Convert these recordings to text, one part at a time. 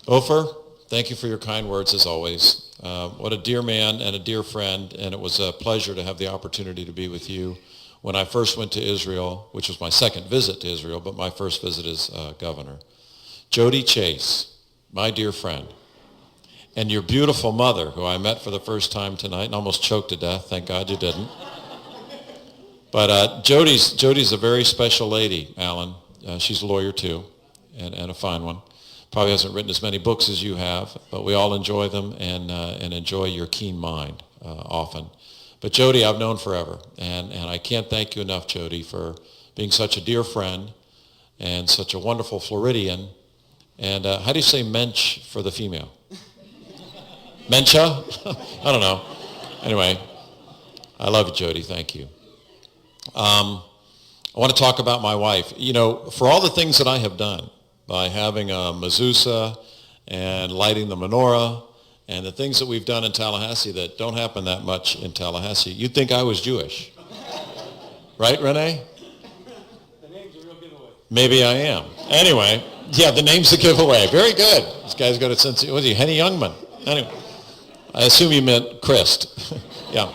Ofer, thank you for your kind words as always. What a dear man and a dear friend, and it was a pleasure to have the opportunity to be with you when I first went to Israel, which was my second visit to Israel, but my first visit as governor. Jody Chase, my dear friend, and your beautiful mother, who I met for the first time tonight and almost choked to death. Thank God you didn't. But Jody's a very special lady, Alan. She's a lawyer too, and a fine one. Probably hasn't written as many books as you have, but we all enjoy them and enjoy your keen mind often. But Jody, I've known forever, and I can't thank you enough, Jody, for being such a dear friend and such a wonderful Floridian. And how do you say mensch for the female? Mencha? I don't know. Anyway, I love you, Jody. Thank you. I want to talk about my wife. You know, for all the things that I have done, by having a mezuzah and lighting the menorah and the things that we've done in Tallahassee that don't happen that much in Tallahassee, you'd think I was Jewish. Right, Renee? The name's a real giveaway. Maybe I am. Anyway, yeah, the name's a giveaway. Very good. This guy's got a sense of, was he Henny Youngman? Anyway, I assume you meant Crist. Yeah.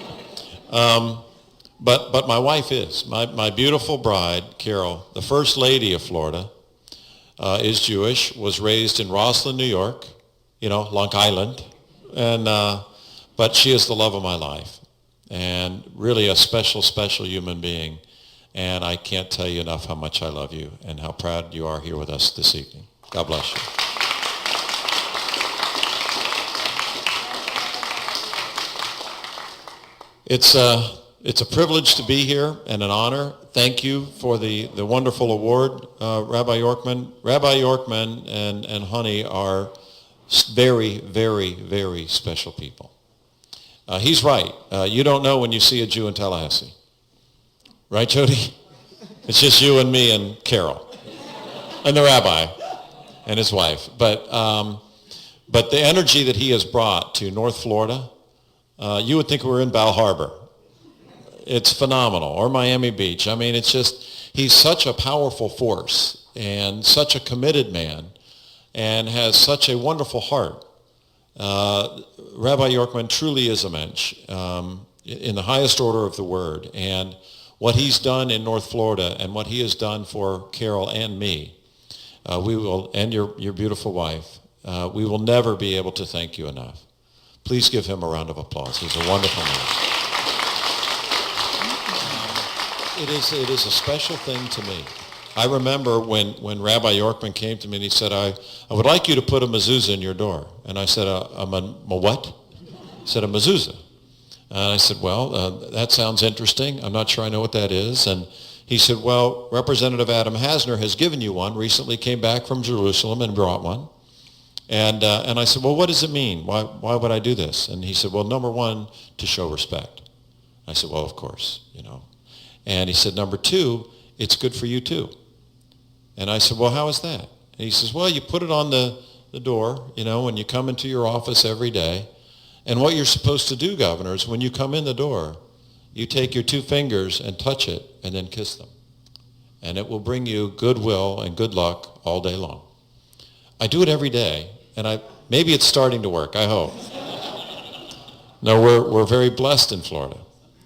But my wife is. My beautiful bride, Carol, the First Lady of Florida, is Jewish, was raised in Roslyn, New York, Long Island, and but she is the love of my life, and really a special, special human being, and I can't tell you enough how much I love you and how proud you are here with us this evening. God bless you. It's a privilege to be here and an honor. Thank you for the wonderful award, Rabbi Yorkman. Rabbi Yorkman and Honey are very, very, very special people. He's right. You don't know when you see a Jew in Tallahassee. Right, Jody? It's just you and me and Carol and the rabbi and his wife. But the energy that he has brought to North Florida, you would think we were in Bal Harbour. It's phenomenal. Or Miami Beach. I mean, it's just, he's such a powerful force and such a committed man and has such a wonderful heart. Rabbi Yorkman truly is a mensch in the highest order of the word. And what he's done in North Florida and what he has done for Carol and me, we will, and your beautiful wife, we will never be able to thank you enough. Please give him a round of applause. He's a wonderful man. It is a special thing to me. I remember when Rabbi Yorkman came to me and he said, I would like you to put a mezuzah in your door. And I said, a what? He said, a mezuzah. And I said, well, that sounds interesting. I'm not sure I know what that is. And he said, well, Representative Adam Hasner has given you one, recently came back from Jerusalem and brought one. And I said, well, what does it mean? Why would I do this? And he said, well, number one, to show respect. I said, well, of course, And he said, number two, it's good for you too. And I said, well, how is that? And he says, well, you put it on the door, when you come into your office every day. And what you're supposed to do, Governor, is when you come in the door, you take your two fingers and touch it and then kiss them. And it will bring you goodwill and good luck all day long. I do it every day, and maybe it's starting to work, I hope. No, we're very blessed in Florida.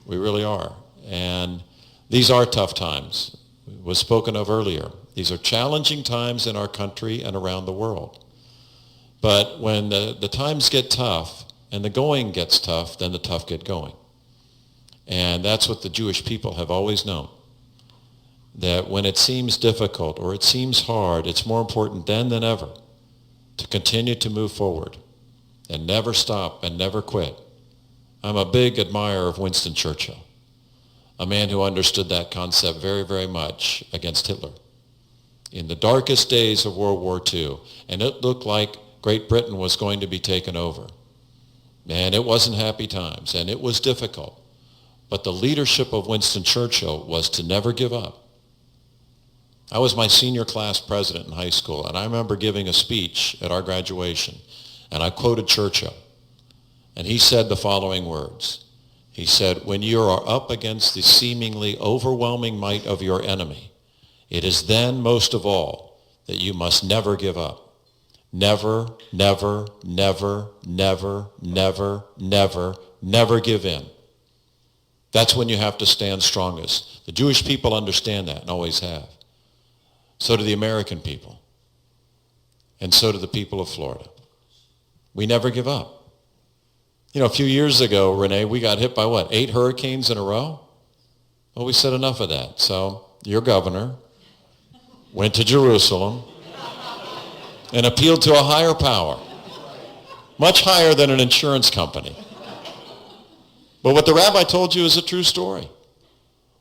We really are. And these are tough times. It was spoken of earlier. These are challenging times in our country and around the world. But when the times get tough and the going gets tough, then the tough get going. And that's what the Jewish people have always known. That when it seems difficult or it seems hard, it's more important then than ever to continue to move forward and never stop and never quit. I'm a big admirer of Winston Churchill, a man who understood that concept very, very much against Hitler. In the darkest days of World War II, and it looked like Great Britain was going to be taken over. And it wasn't happy times, and it was difficult. But the leadership of Winston Churchill was to never give up. I was my senior class president in high school, and I remember giving a speech at our graduation, and I quoted Churchill. And he said the following words. He said, when you are up against the seemingly overwhelming might of your enemy, it is then most of all that you must never give up. Never, never, never, never, never, never, never give in. That's when you have to stand strongest. The Jewish people understand that and always have. So do the American people. And so do the people of Florida. We never give up. You know, a few years ago, Renee, we got hit by 8 hurricanes in a row? Well, we said enough of that. So your governor went to Jerusalem and appealed to a higher power, much higher than an insurance company. But what the rabbi told you is a true story.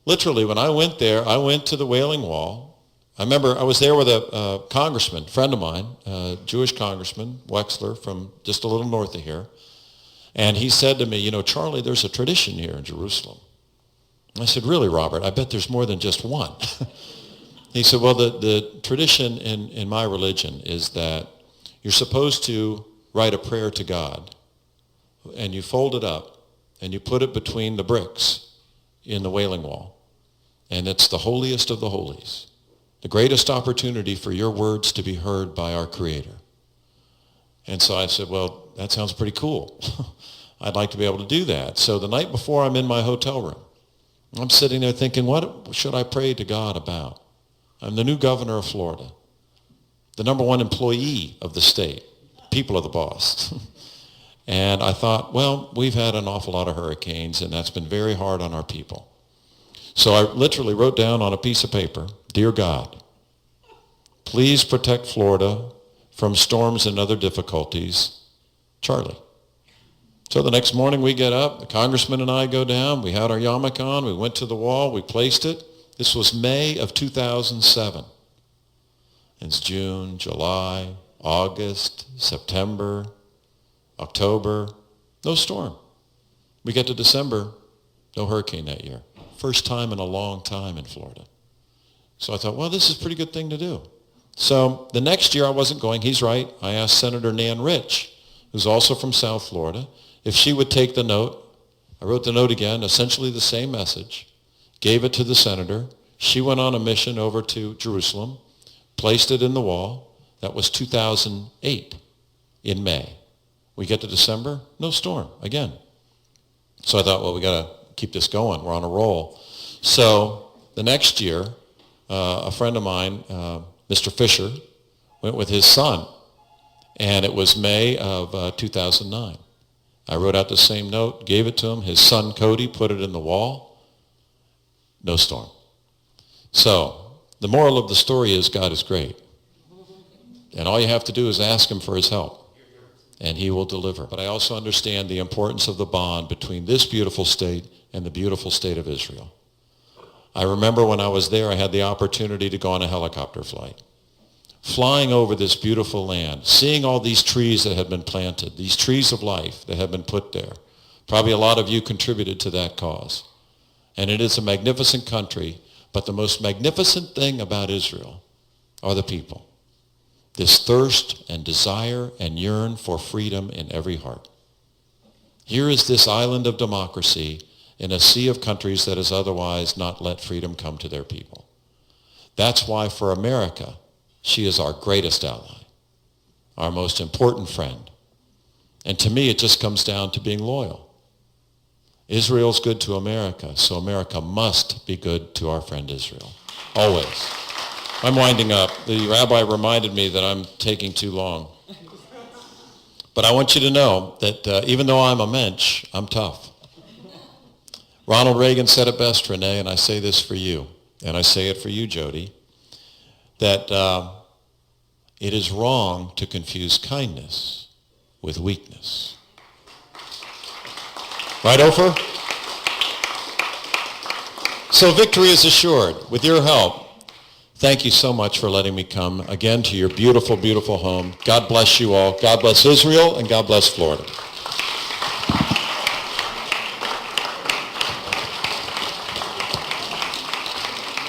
Literally, when I went there, I went to the Wailing Wall. I remember I was there with a congressman, friend of mine, a Jewish congressman, Wexler, from just a little north of here. And he said to me, you know, Charlie, there's a tradition here in Jerusalem. I said, really, Robert? I bet there's more than just one. He said, well, the tradition in my religion is that you're supposed to write a prayer to God, and you fold it up, and you put it between the bricks in the Wailing Wall. And it's the holiest of the holies, the greatest opportunity for your words to be heard by our Creator. And so I said, well, that sounds pretty cool. I'd like to be able to do that. So the night before, I'm in my hotel room. I'm sitting there thinking, what should I pray to God about? I'm the new governor of Florida, the number one employee of the state. People are the boss. And I thought, well, we've had an awful lot of hurricanes, and that's been very hard on our people. So I literally wrote down on a piece of paper, Dear God, please protect Florida from storms and other difficulties. Charlie. So the next morning we get up, the congressman and I go down, we had our yarmulke on, we went to the wall, we placed it. This was May of 2007. It's June, July, August, September, October, no storm. We get to December, no hurricane that year. First time in a long time in Florida. So I thought, well, this is a pretty good thing to do. So the next year I wasn't going. He's right. I asked Senator Nan Rich, who's also from South Florida, if she would take the note. I wrote the note again, essentially the same message, gave it to the senator. She went on a mission over to Jerusalem, placed it in the wall. That was 2008 in May. We get to December, no storm again. So I thought, well, we got to keep this going. We're on a roll. So the next year, a friend of mine, Mr. Fisher, went with his son, and it was May of 2009. I wrote out the same note, gave it to him. His son, Cody, put it in the wall. No storm. So the moral of the story is God is great. And all you have to do is ask him for his help, and he will deliver. But I also understand the importance of the bond between this beautiful state and the beautiful state of Israel. I remember when I was there, I had the opportunity to go on a helicopter flight, flying over this beautiful land, seeing all these trees that had been planted, these trees of life that have been put there. Probably a lot of you contributed to that cause. And it is a magnificent country, but the most magnificent thing about Israel are the people. This thirst and desire and yearn for freedom in every heart. Here is this island of democracy in a sea of countries that has otherwise not let freedom come to their people. That's why for America, she is our greatest ally, our most important friend. And to me, it just comes down to being loyal. Israel's good to America, so America must be good to our friend Israel, always. I'm winding up. The rabbi reminded me that I'm taking too long. But I want you to know that even though I'm a mensch, I'm tough. Ronald Reagan said it best, Renee, and I say this for you, and I say it for you, Jody, that it is wrong to confuse kindness with weakness. Right, Ofer? So victory is assured. With your help, thank you so much for letting me come again to your beautiful, beautiful home. God bless you all. God bless Israel, and God bless Florida.